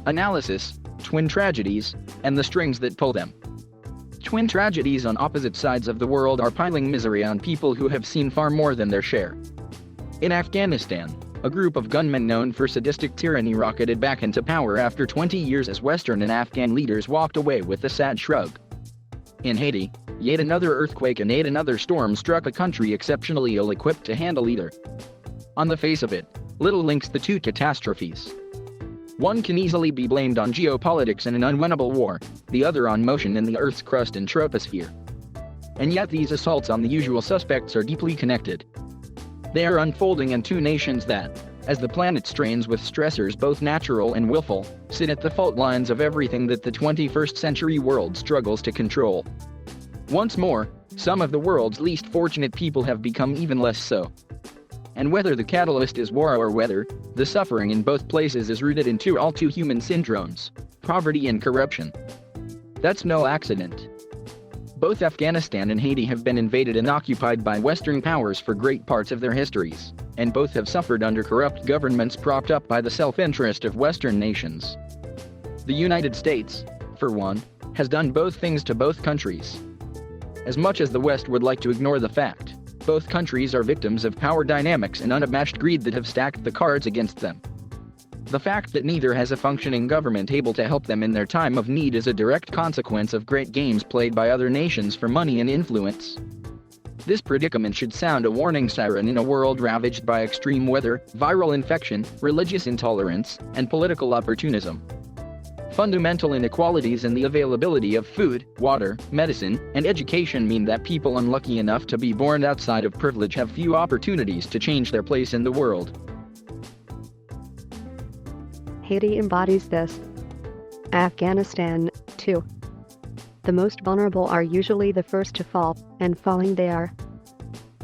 Analysis, twin tragedies, and the strings that pull them. Twin tragedies on opposite sides of the world are piling misery on people who have seen far more than their share. In Afghanistan, a group of gunmen known for sadistic tyranny rocketed back into power after 20 years as Western and Afghan leaders walked away with a sad shrug. In Haiti, yet another earthquake and yet another storm struck a country exceptionally ill-equipped to handle either. On the face of it, little links the two catastrophes. One can easily be blamed on geopolitics and an unwinnable war, the other on motion in the Earth's crust and troposphere. And yet these assaults on the usual suspects are deeply connected. They are unfolding in two nations that, as the planet strains with stressors both natural and willful, sit at the fault lines of everything that the 21st century world struggles to control. Once more, some of the world's least fortunate people have become even less so. And whether the catalyst is war or whether the suffering in both places is rooted in two all too human syndromes, poverty and corruption, that's no accident. Both Afghanistan and Haiti have been invaded and occupied by Western powers for great parts of their histories, and both have suffered under corrupt governments propped up by the self-interest of Western nations. The United States, for one, has done both things to both countries. As much as the West would like to ignore the fact, both countries are victims of power dynamics and unabashed greed that have stacked the cards against them. The fact that neither has a functioning government able to help them in their time of need is a direct consequence of great games played by other nations for money and influence. This predicament should sound a warning siren in a world ravaged by extreme weather, viral infection, religious intolerance, and political opportunism. Fundamental inequalities in the availability of food, water, medicine, and education mean that people unlucky enough to be born outside of privilege have few opportunities to change their place in the world. Haiti embodies this. Afghanistan, too. The most vulnerable are usually the first to fall, and falling they are.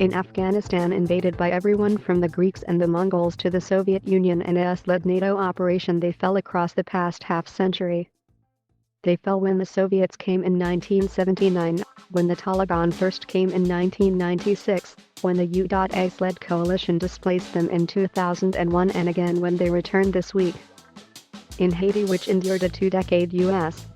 In Afghanistan, invaded by everyone from the Greeks and the Mongols to the Soviet Union and US-led NATO operation, they fell across the past half-century. They fell when the Soviets came in 1979, when the Taliban first came in 1996, when the U.S.-led coalition displaced them in 2001, and again when they returned this week. In Haiti, which endured a two-decade U.S.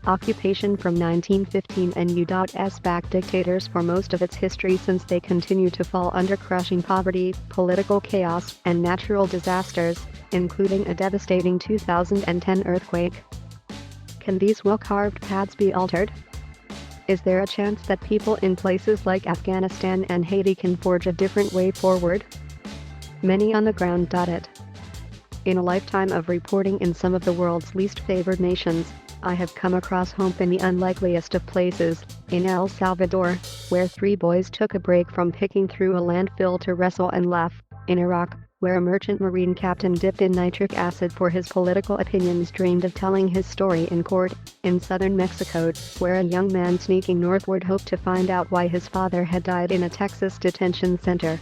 occupation from 1915 and U.S.-backed dictators for most of its history since, they continue to fall under crushing poverty, political chaos, and natural disasters, including a devastating 2010 earthquake. Can these well-carved paths be altered? Is there a chance that people in places like Afghanistan and Haiti can forge a different way forward? Many on the ground doubt it. In a lifetime of reporting in some of the world's least favored nations, I have come across hope in the unlikeliest of places, in El Salvador, where 3 boys took a break from picking through a landfill to wrestle and laugh, in Iraq, where a merchant marine captain dipped in nitric acid for his political opinions dreamed of telling his story in court, in southern Mexico, where a young man sneaking northward hoped to find out why his father had died in a Texas detention center.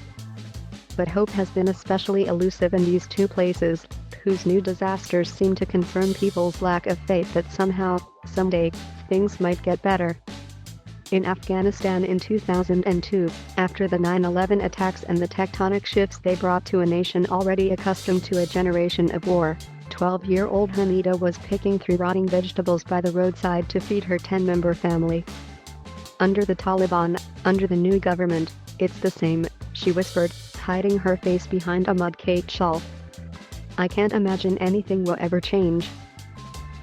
But hope has been especially elusive in these 2 places, whose new disasters seem to confirm people's lack of faith that somehow, someday, things might get better. In Afghanistan in 2002, after the 9/11 attacks and the tectonic shifts they brought to a nation already accustomed to a generation of war, 12-year-old Hamida was picking through rotting vegetables by the roadside to feed her 10-member family. Under the Taliban, under the new government, it's the same, she whispered, hiding her face behind a mud-caked shawl. I can't imagine anything will ever change.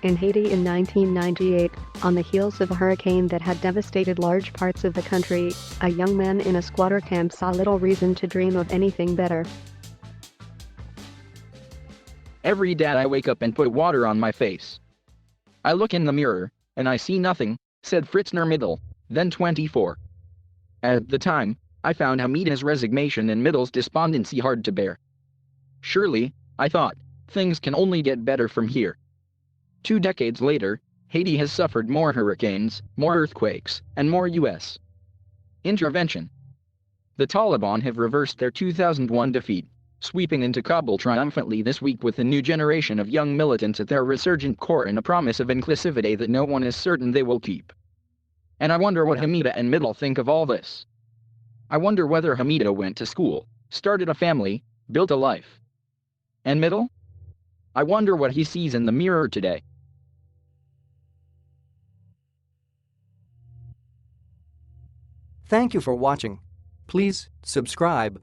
In Haiti in 1998, on the heels of a hurricane that had devastated large parts of the country, a young man in a squatter camp saw little reason to dream of anything better. Every day I wake up and put water on my face. I look in the mirror, and I see nothing, said Fritzner Middle, then 24. At the time, I found Hamida's resignation and Middle's despondency hard to bear. Surely, I thought, things can only get better from here. 2 decades later, Haiti has suffered more hurricanes, more earthquakes, and more U.S. intervention. The Taliban have reversed their 2001 defeat, sweeping into Kabul triumphantly this week with a new generation of young militants at their resurgent core and a promise of inclusivity that no one is certain they will keep. And I wonder what Hamida and Middle think of all this. I wonder whether Hamida went to school, started a family, built a life. And Middle? I wonder what he sees in the mirror today. Thank you for watching. Please subscribe